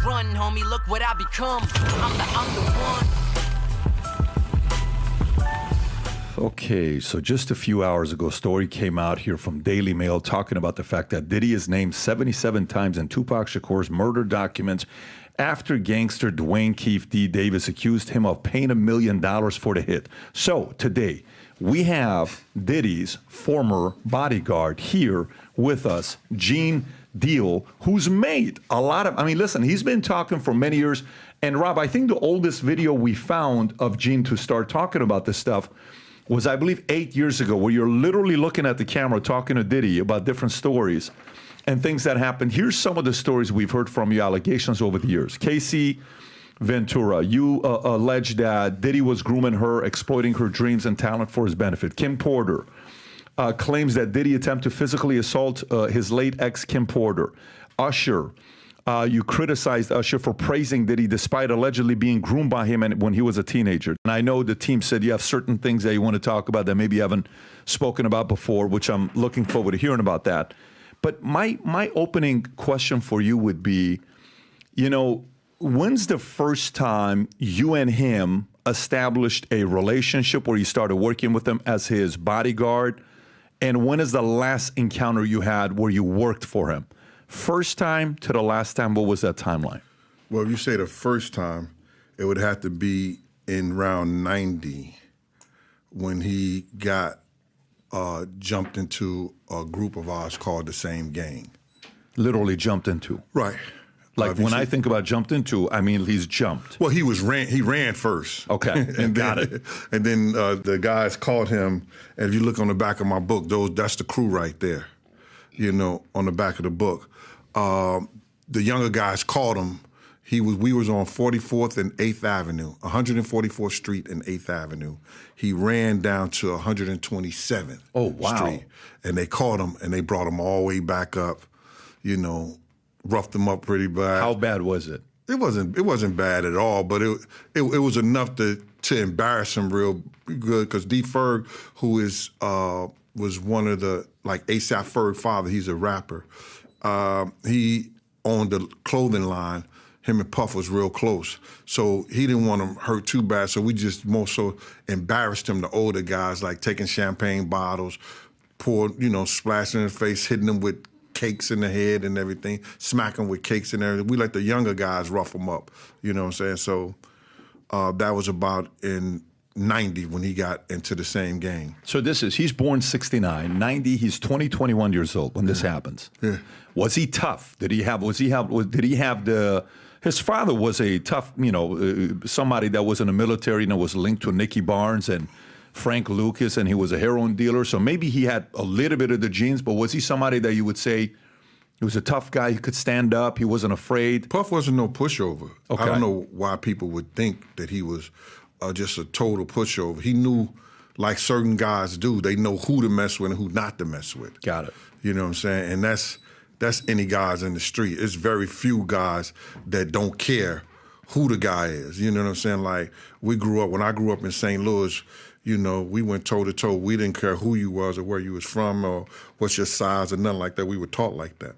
run, homie, look what I become. I'm the one. Okay, so just a few hours ago, a story came out here from Daily Mail talking about the fact that Diddy is named 77 times in Tupac Shakur's murder documents after gangster Dwayne Keefe D. Davis accused him of paying $1 million for the hit. So today, we have Diddy's former bodyguard here with us, Gene Deal, who's made a lot of, I mean, listen, he's been talking for many years. And Rob, I think the oldest video we found of Gene to start talking about this stuff was, I believe, 8 years ago, where you're literally looking at the camera talking to Diddy about different stories and things that happened. Here's some of the stories we've heard from you, allegations over the years. Casey Ventura, you alleged that Diddy was grooming her, exploiting her dreams and talent for his benefit. Kim Porter claims that Diddy attempted to physically assault his late ex, Kim Porter. Usher, you criticized Usher for praising Diddy despite allegedly being groomed by him when he was a teenager. And I know the team said you have certain things that you want to talk about that maybe you haven't spoken about before, which I'm looking forward to hearing about that. But my opening question for you would be, you know, when's the first time you and him established a relationship where you started working with him as his bodyguard? And when is the last encounter you had where you worked for him? First time to the last time, what was that timeline? Well, if you say the first time, it would have to be in round 90 when he got jumped into a group of ours called the Same Gang. Literally jumped into? Right. Like when I think about jumped into, I mean he's jumped. Well, he ran first. Okay, and got then, it. And then the guys caught him, and if you look on the back of my book, that's the crew right there, you know, on the back of the book. The younger guys caught him. We was on 44th and 8th Avenue, 144th Street and 8th Avenue. He ran down to 127th Street, and they caught him, and they brought him all the way back up, you know, roughed him up pretty bad. How bad was it? It wasn't bad at all, but it was enough to embarrass him real good, because D. Ferg, who was one of the, like A$AP Ferg father, he's a rapper. He owned the clothing line. Him and Puff was real close. So he didn't want him hurt too bad, so we just more so embarrassed him, the older guys, like taking champagne bottles, splashing in his face, hitting him with cakes in the head and everything, smacking with cakes and everything. We let the younger guys rough him up, you know what I'm saying? So that was about in 90 when he got into the Same Gang. So he's born 69, 90, he's 21 years old when this happens. Yeah. Was he tough? His father was a tough, somebody that was in the military and was linked to Nicky Barnes and Frank Lucas, and he was a heroin dealer. So maybe he had a little bit of the genes, but was he somebody that you would say he was a tough guy, he could stand up, he wasn't afraid? Puff wasn't no pushover. Okay. I don't know why people would think that he was just a total pushover. He knew, like certain guys do, they know who to mess with and who not to mess with. Got it. You know what I'm saying? And that's any guys in the street. It's very few guys that don't care who the guy is. You know what I'm saying? Like, when I grew up in St. Louis, we went toe to toe. We didn't care who you was or where you was from or what's your size or nothing like that. We were taught like that.